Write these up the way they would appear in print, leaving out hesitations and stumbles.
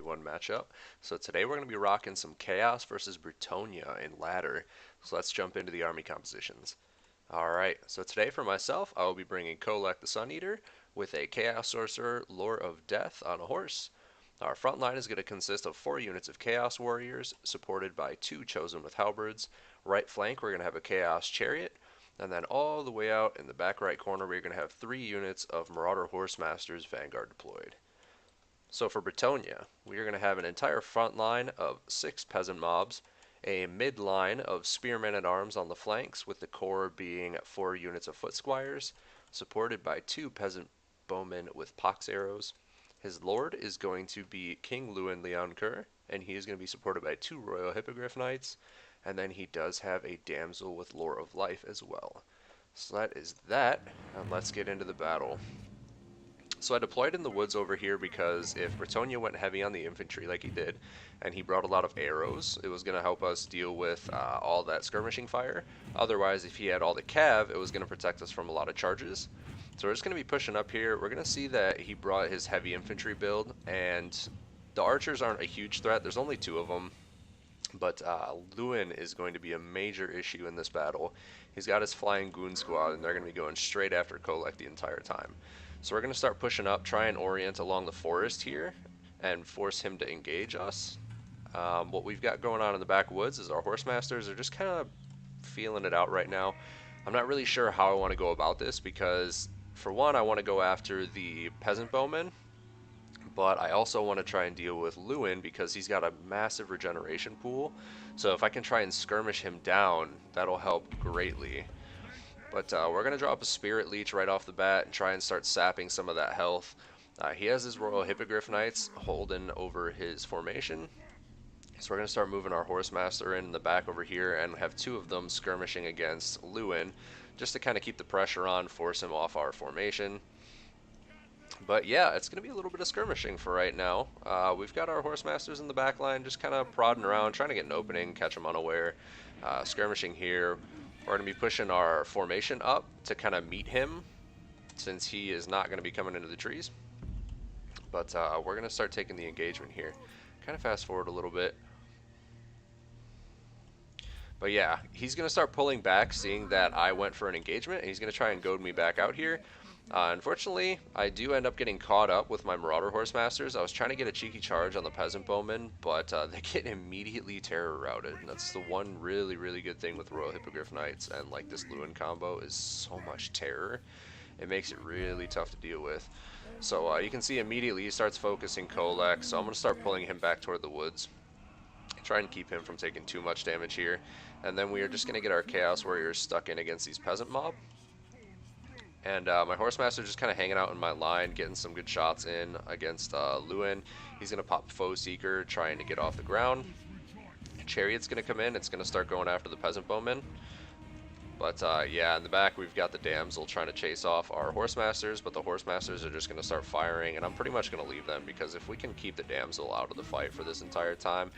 1v1 matchup. So today we're going to be rocking some Chaos versus Bretonnia in ladder. So let's jump into the army compositions. Alright, so today for myself, I will be bringing Kholek the Sun Eater with a Chaos Sorcerer, Lore of Death on a horse. Our front line is going to consist of 4 units of Chaos Warriors, supported by 2 chosen with halberds. Right flank, we're going to have a Chaos Chariot. And then all the way out in the back right corner, we're going to have 3 units of Marauder Horsemasters Vanguard deployed. So for Bretonnia, we are going to have an entire front line of 6 peasant mobs, a mid line of spearmen at arms on the flanks, with the core being 4 units of foot squires, supported by 2 peasant bowmen with pox arrows. His lord is going to be King Louen and he is going to be supported by 2 Royal Hippogriff Knights, and then he does have a damsel with Lore of Life as well. So that is that, and let's get into the battle. So I deployed in the woods over here because if Bretonnia went heavy on the infantry like he did, and he brought a lot of arrows, it was going to help us deal with all that skirmishing fire. Otherwise, if he had all the cav, it was going to protect us from a lot of charges. So we're just going to be pushing up here. We're going to see that he brought his heavy infantry build, and the archers aren't a huge threat. There's only 2 of them. But Louen is going to be a major issue in this battle. He's got his flying goon squad, and they're going to be going straight after Kholek the entire time. So we're going to start pushing up, try and orient along the forest here, and force him to engage us. What we've got going on in the backwoods is our horsemasters are just kind of feeling it out right now. I'm not really sure how I want to go about this because, for one, I want to go after the peasant bowmen, but I also want to try and deal with Louen because he's got a massive regeneration pool. So if I can try and skirmish him down, that'll help greatly. But we're going to drop a Spirit Leech right off the bat and try and start sapping some of that health. He has his Royal Hippogriff Knights holding over his formation. So we're going to start moving our Horsemaster in the back over here and have 2 of them skirmishing against Louen just to kind of keep the pressure on, force him off our formation. But yeah, it's going to be a little bit of skirmishing for right now. We've got our Horsemasters in the back line just kind of prodding around, trying to get an opening, catch them unaware. Skirmishing here. We're going to be pushing our formation up to kind of meet him since he is not going to be coming into the trees. But we're going to start taking the engagement here. Kind of fast forward a little bit. But yeah, he's going to start pulling back, seeing that I went for an engagement, and he's going to try and goad me back out here. Unfortunately, I do end up getting caught up with my Marauder Horsemasters. I was trying to get a cheeky charge on the Peasant Bowmen, but they get immediately terror routed. And that's the one really, really good thing with Royal Hippogriff Knights and like this Louen combo is so much terror. It makes it really tough to deal with. So you can see immediately he starts focusing Kholek, so I'm going to start pulling him back toward the woods. Try and keep him from taking too much damage here. And then we are just going to get our Chaos Warriors stuck in against these Peasant Mob. And my Horsemaster just kind of hanging out in my line, getting some good shots in against Louen. He's going to pop Foe Seeker, trying to get off the ground. Chariot's going to come in. It's going to start going after the Peasant Bowmen. But yeah, in the back we've got the Damsel trying to chase off our Horsemasters, but the Horsemasters are just going to start firing, and I'm pretty much going to leave them because if we can keep the Damsel out of the fight for this entire time,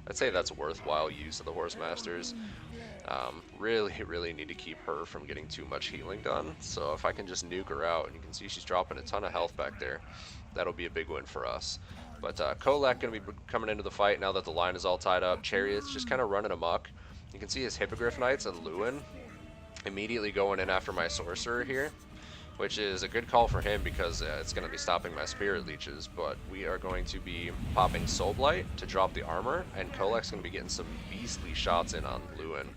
I'd say that's worthwhile use of the Horsemasters. Really need to keep her from getting too much healing done. So if I can just nuke her out, and you can see she's dropping a ton of health back there, that'll be a big win for us. But Kholek going to be coming into the fight now that the line is all tied up. Chariot's just kind of running amok. You can see his Hippogriff Knights and Louen immediately going in after my Sorcerer here, which is a good call for him because it's going to be stopping my Spirit Leeches. But we are going to be popping Soul Blight to drop the armor, and Kholek's going to be getting some beastly shots in on Louen.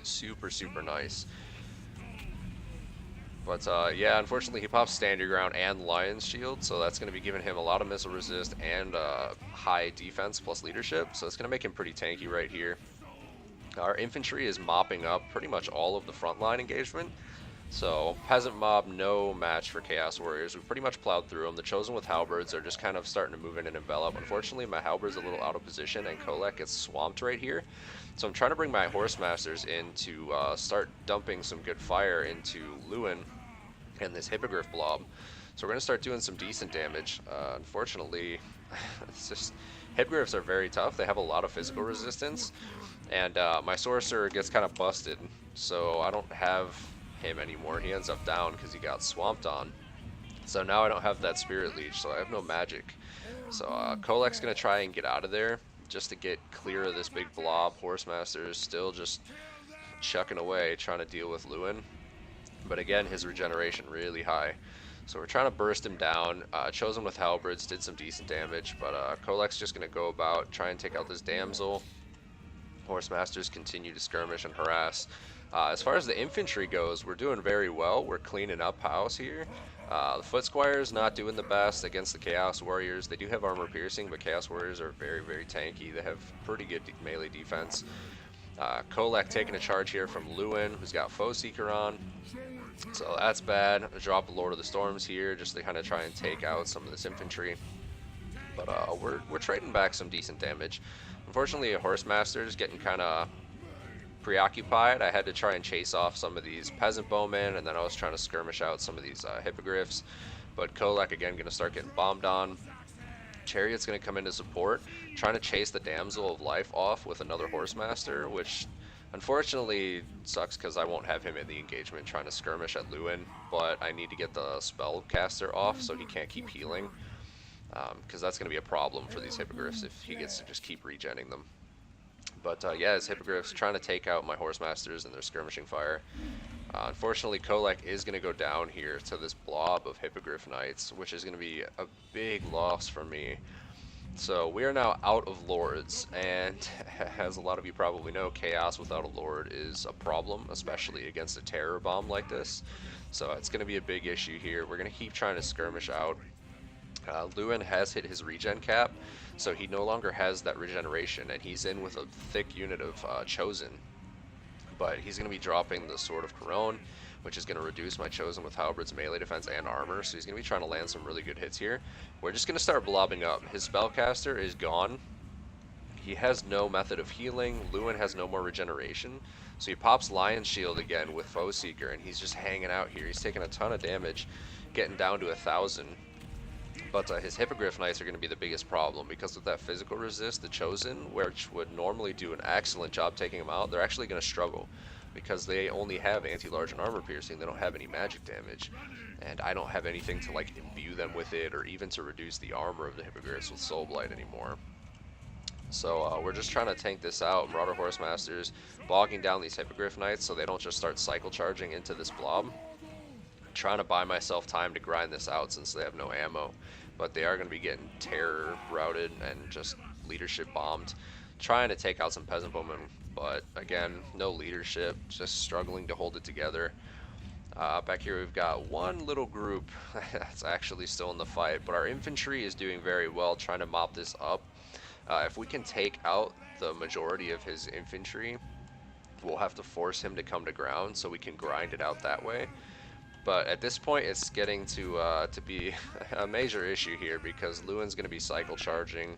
Super nice. But yeah, unfortunately he pops Stand Your Ground and Lion's Shield, so that's going to be giving him a lot of missile resist and high defense plus leadership, so it's going to make him pretty tanky right here. Our infantry is mopping up pretty much all of the frontline engagement. So, Peasant Mob, no match for Chaos Warriors. We've pretty much plowed through them. The Chosen with Halberds are just kind of starting to move in and envelop. Unfortunately, my Halberd's a little out of position, and Kholek gets swamped right here. So I'm trying to bring my Horsemasters in to start dumping some good fire into Louen and this Hippogriff blob. So we're going to start doing some decent damage. Unfortunately, it's just Hippogriffs are very tough. They have a lot of physical resistance, and my Sorcerer gets kind of busted. So I don't have him anymore. He ends up down because he got swamped on. So now I don't have that spirit leech, so I have no magic. So Kholek's gonna try and get out of there just to get clear of this big blob. Horsemaster is still just chucking away, trying to deal with Louen. But again, his regeneration really high. So we're trying to burst him down. Chose him with halberds, did some decent damage, but Kholek's just going to go about, try and take out this damsel. Horsemasters continue to skirmish and harass. As far as the infantry goes, we're doing very well. We're cleaning up house here. The Foot Squire's not doing the best against the Chaos Warriors. They do have armor piercing, but Chaos Warriors are very, very tanky. They have pretty good melee defense. Kholek taking a charge here from Louen, who's got Foe Seeker on. So that's bad. A drop of Lord of the Storms here just to kind of try and take out some of this infantry. But we're trading back some decent damage. Unfortunately, a Horsemaster is getting kind of preoccupied. I had to try and chase off some of these peasant bowmen, and then I was trying to skirmish out some of these hippogriffs. But Kholek again going to start getting bombed on. Chariot's going to come into support, trying to chase the Damsel of Life off with another Horsemaster, which unfortunately sucks because I won't have him in the engagement trying to skirmish at Louen, but I need to get the Spellcaster off so he can't keep healing, because that's going to be a problem for these Hippogriffs if he gets to just keep regenning them. But yeah, his Hippogriffs trying to take out my Horsemasters and their skirmishing fire. Unfortunately, Kholek is going to go down here to this blob of Hippogriff Knights, which is going to be a big loss for me. So we are now out of lords, and as a lot of you probably know, chaos without a lord is a problem, especially against a terror bomb like this. So it's going to be a big issue here. We're going to keep trying to skirmish out. Louen has hit his regen cap, so he no longer has that regeneration, and he's in with a thick unit of Chosen. But he's going to be dropping the Sword of Couronne, which is going to reduce my Chosen with halberds, melee defense, and armor. So he's going to be trying to land some really good hits here. We're just going to start blobbing up. His Spellcaster is gone. He has no method of healing. Louen has no more regeneration. So he pops Lion's Shield again with Foe Seeker, and he's just hanging out here. He's taking a ton of damage, getting down to 1,000. But his Hippogriff Knights are going to be the biggest problem, because with that physical resist, the Chosen, which would normally do an excellent job taking them out, they're actually going to struggle, because they only have anti-large and armor piercing. They don't have any magic damage, and I don't have anything to like imbue them with it, or even to reduce the armor of the Hippogriffs with Soul Blight anymore. So we're just trying to tank this out. Marauder Horsemasters bogging down these Hippogriff Knights so they don't just start cycle charging into this blob. Trying to buy myself time to grind this out since they have no ammo, but they are going to be getting terror routed and just leadership bombed, trying to take out some peasant bowmen, but again, no leadership, just struggling to hold it together. Back here we've got one little group that's actually still in the fight, but our infantry is doing very well trying to mop this up. If we can take out the majority of his infantry, we'll have to force him to come to ground so we can grind it out that way. But at this point, it's getting to be a major issue here, because Louen's going to be cycle charging,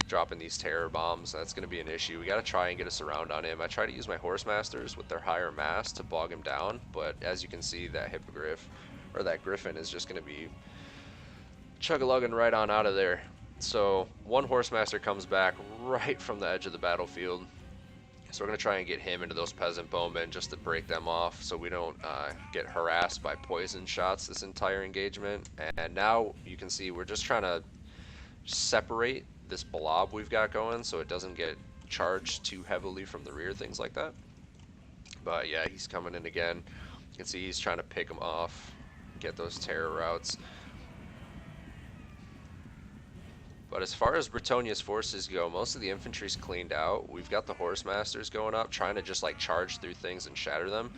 dropping these terror bombs. That's going to be an issue. We got to try and get a surround on him. I try to use my Horsemasters with their higher mass to bog him down, but as you can see, that Hippogriff, or that Griffin, is just going to be chug-a-lugging right on out of there. So one Horsemaster comes back right from the edge of the battlefield. So we're going to try and get him into those peasant bowmen just to break them off so we don't get harassed by poison shots this entire engagement. And now you can see we're just trying to separate this blob we've got going so it doesn't get charged too heavily from the rear, things like that. But yeah, he's coming in again. You can see he's trying to pick them off, get those terror routes. But as far as Bretonnia's forces go, most of the infantry's cleaned out. We've got the Horsemasters going up, trying to just like charge through things and shatter them.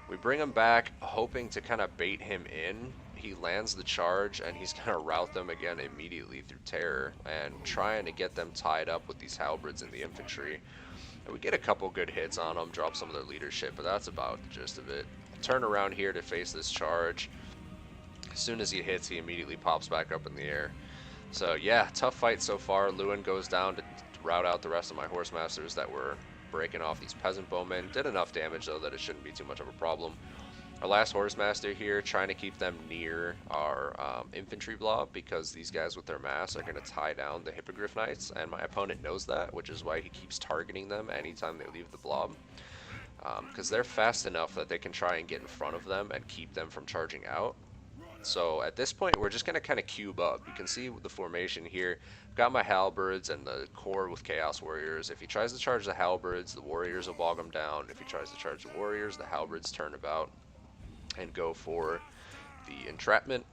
We bring him back, hoping to kind of bait him in. He lands the charge, and he's going to rout them again immediately through terror, and trying to get them tied up with these halberds in the infantry. And we get a couple good hits on them, drop some of their leadership, but that's about the gist of it. Turn around here to face this charge. As soon as he hits, he immediately pops back up in the air. So yeah, tough fight so far. Louen goes down to rout out the rest of my Horsemasters that were breaking off these peasant bowmen. Did enough damage though that it shouldn't be too much of a problem. Our last Horsemaster here, trying to keep them near our infantry blob, because these guys with their mass are going to tie down the Hippogriff Knights, and my opponent knows that, which is why he keeps targeting them anytime they leave the blob. Because they're fast enough that they can try and get in front of them and keep them from charging out. So at this point, we're just going to kind of cube up. You can see the formation here. I've got my halberds and the core with Chaos Warriors. If he tries to charge the halberds, the warriors will bog him down. If he tries to charge the warriors, the halberds turn about and go for the entrapment.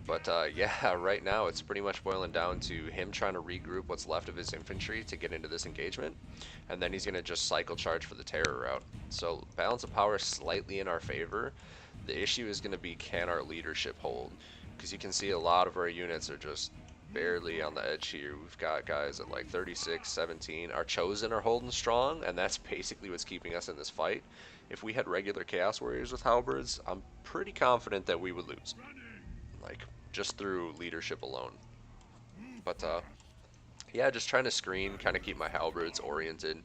But yeah, right now it's pretty much boiling down to him trying to regroup what's left of his infantry to get into this engagement, and then he's going to just cycle charge for the terror route. So balance of power is slightly in our favor. The issue is going to be, can our leadership hold? Because you can see a lot of our units are just barely on the edge here. We've got guys at like 36, 17. Our chosen are holding strong, and that's basically what's keeping us in this fight. If we had regular Chaos Warriors with halberds, I'm pretty confident that we would lose. Like, just through leadership alone. But yeah, just trying to screen, kind of keep my halberds oriented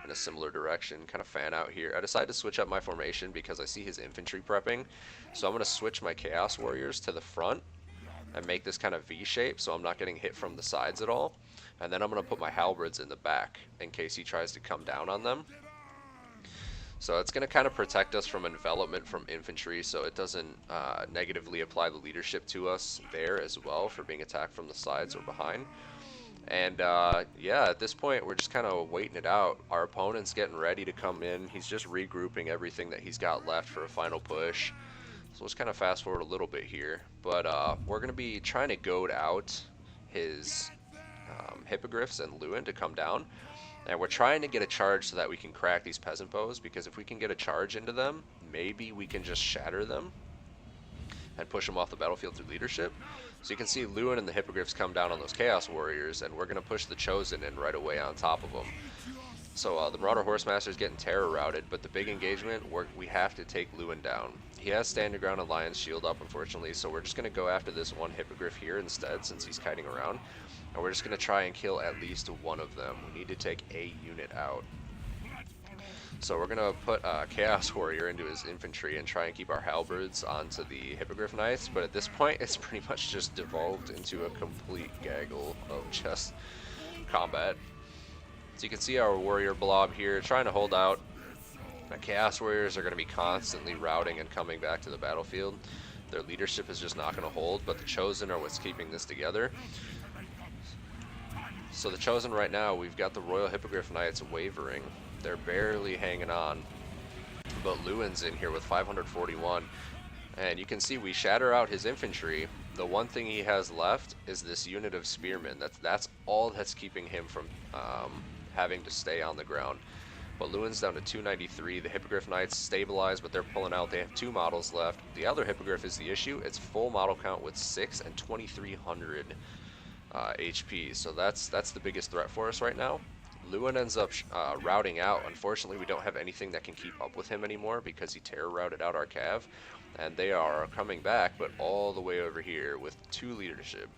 in a similar direction, kind of fan out here. I decided to switch up my formation because I see his infantry prepping, so I'm going to switch my Chaos Warriors to the front and make this kind of V shape so I'm not getting hit from the sides at all, and then I'm going to put my halberds in the back in case he tries to come down on them. So it's going to kind of protect us from envelopment from infantry, so it doesn't negatively apply the leadership to us there as well for being attacked from the sides or behind. And yeah, at this point we're just kind of waiting it out. Our opponent's getting ready to come in. He's just regrouping everything that he's got left for a final push. So let's kind of fast forward a little bit here. But we're going to be trying to goad out his hippogriffs and Louen to come down. And we're trying to get a charge so that we can crack these peasant bows, because if we can get a charge into them, maybe we can just shatter them and push them off the battlefield through leadership. So you can see Louen and the hippogriffs come down on those Chaos Warriors, and we're going to push the Chosen in right away on top of them. So the Marauder Horsemaster is getting terror routed, but the big engagement, we have to take Louen down. He has Stand Your Ground and Lion's Shield up, unfortunately, so we're just going to go after this one hippogriff here instead, since he's kiting around. And we're just going to try and kill at least one of them. We need to take a unit out. So we're going to put Chaos Warrior into his infantry and try and keep our halberds onto the Hippogriff Knights, but at this point it's pretty much just devolved into a complete gaggle of just combat. So you can see our Warrior blob here trying to hold out. The Chaos Warriors are going to be constantly routing and coming back to the battlefield. Their leadership is just not going to hold, but the Chosen are what's keeping this together. So the Chosen right now, we've got the Royal Hippogriff Knights wavering. They're barely hanging on, but Louen's in here with 541, and you can see we shatter out his infantry. The one thing he has left is this unit of spearmen. That's all that's keeping him from having to stay on the ground. But Louen's down to 293. The Hippogriff Knights stabilized, but they're pulling out. They have 2 models left. The other Hippogriff is the issue. It's full model count with 6 and 2300 HP. So that's the biggest threat for us right now. Louen ends up routing out. Unfortunately, we don't have anything that can keep up with him anymore because he terror routed out our cav, and they are coming back, but all the way over here with 2 leadership.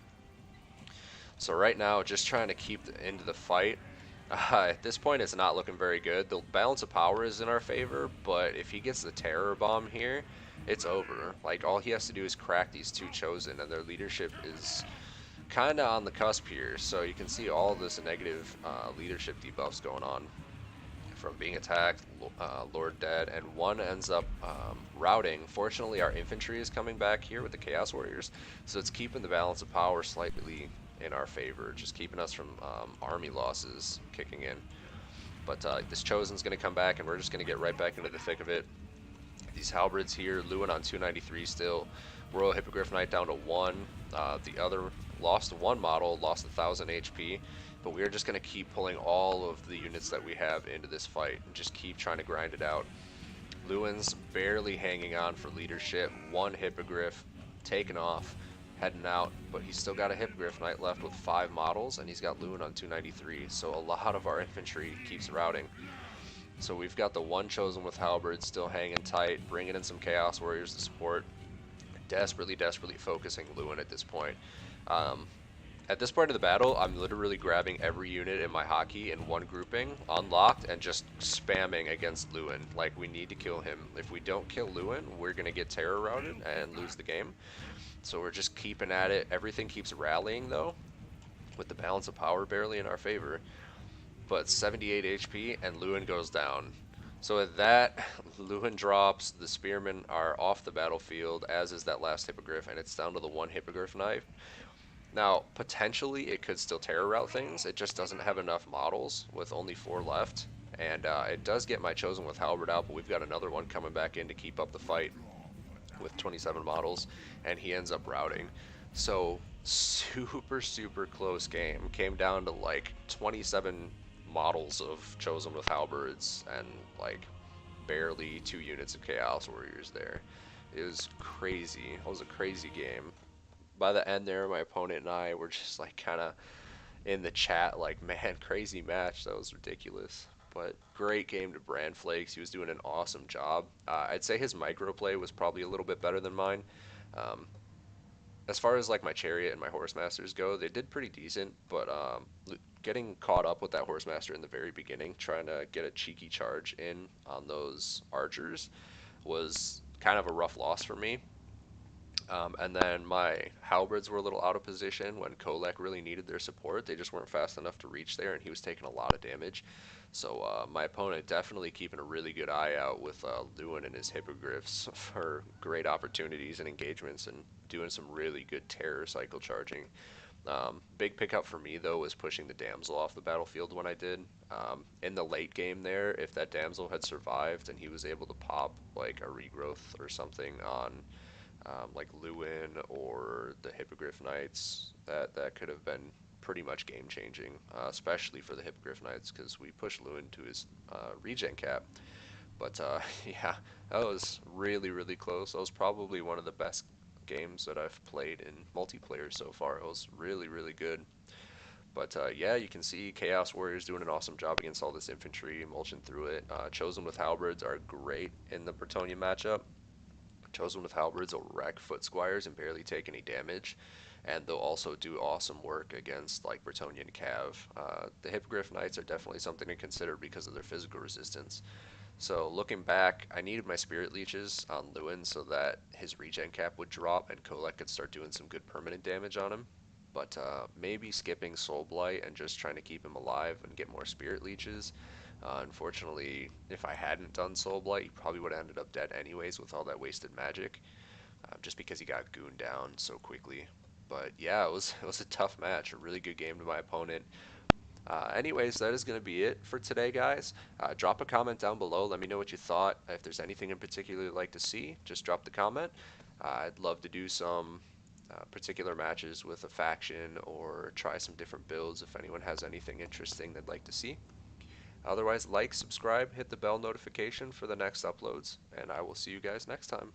So right now, just trying to keep into the fight. At this point, it's not looking very good. The balance of power is in our favor, but if he gets the terror bomb here, it's over. Like, all he has to do is crack these 2 Chosen, and their leadership is kind of on the cusp here. So you can see all this negative leadership debuffs going on from being attacked, Lord dead, and one ends up routing. Fortunately, our infantry is coming back here with the Chaos Warriors, so it's keeping the balance of power slightly in our favor, just keeping us from army losses kicking in. But this Chosen's going to come back, and we're just going to get right back into the thick of it. These halberds here, Louen on 293 still, Royal Hippogriff Knight down to 1. The other lost 1 model, lost 1000 HP, but we're just going to keep pulling all of the units that we have into this fight and just keep trying to grind it out. Louen's barely hanging on for leadership. 1 Hippogriff taken off, heading out, but he's still got a Hippogriff Knight left with 5 models, and he's got Louen on 293, so a lot of our infantry keeps routing. So we've got the 1 Chosen with halberds still hanging tight, bringing in some Chaos Warriors to support. Desperately focusing Louen at this point. At this point of the battle, I'm literally grabbing every unit in my hotkey in 1 grouping, unlocked, and just spamming against Louen. Like, we need to kill him. If we don't kill Louen, we're going to get terror routed and lose the game. So we're just keeping at it. Everything keeps rallying, though, with the balance of power barely in our favor. But 78 HP, and Louen goes down. So with that, Louen drops, the spearmen are off the battlefield, as is that last hippogriff, and it's down to the one hippogriff knight. Now, potentially, it could still terror route things. It just doesn't have enough models with only four left. And it does get my chosen with Halberd out, but we've got another one coming back in to keep up the fight with 27 models, and he ends up routing. So, super, super close game. Came down to like 27 models of chosen with halberds and like barely 2 units of Chaos Warriors there. It was crazy. It was a crazy game. By the end there, my opponent and I were just like kind of in the chat, like, man, crazy match. That was ridiculous. But great game to Brand Flakes. He was doing an awesome job. I'd say his microplay was probably a little bit better than mine. Um, as far as like my chariot and my horse masters go, they did pretty decent. But getting caught up with that horse master in the very beginning, trying to get a cheeky charge in on those archers, was kind of a rough loss for me. And then my halberds were a little out of position when Kholek really needed their support. They just weren't fast enough to reach there, and he was taking a lot of damage. So my opponent definitely keeping a really good eye out with Louen and his hippogriffs for great opportunities and engagements, and doing some really good terror cycle charging. Big pickup for me though was pushing the damsel off the battlefield when I did. In the late game there, if that damsel had survived and he was able to pop like a regrowth or something on like Louen or the Hippogriff Knights, that could have been pretty much game changing, especially for the Hippogriff Knights because we pushed Louen to his regen cap. But yeah, that was really, really close. That was probably one of the best games that I've played in multiplayer so far. It was really, really good. But yeah, you can see Chaos Warriors doing an awesome job against all this infantry, mulching through it. Chosen with Halberds are great in the Bretonnian matchup. Chosen with halberds will wreck foot squires and barely take any damage, and they'll also do awesome work against like Bretonnian cav. The Hippogriff Knights are definitely something to consider because of their physical resistance. So looking back, I needed my Spirit Leeches on Louen so that his regen cap would drop and Kholek could start doing some good permanent damage on him. But maybe skipping Soul Blight and just trying to keep him alive and get more Spirit Leeches. Unfortunately, if I hadn't done Soul Blight, he probably would have ended up dead anyways with all that wasted magic, just because he got gooned down so quickly. But yeah, it was a tough match, a really good game to my opponent. Anyways, that is going to be it for today, guys. Drop a comment down below. Let me know what you thought. If there's anything in particular you'd like to see, just drop the comment. I'd love to do some particular matches with a faction or try some different builds if anyone has anything interesting they'd like to see. Otherwise, like, subscribe, hit the bell notification for the next uploads, and I will see you guys next time.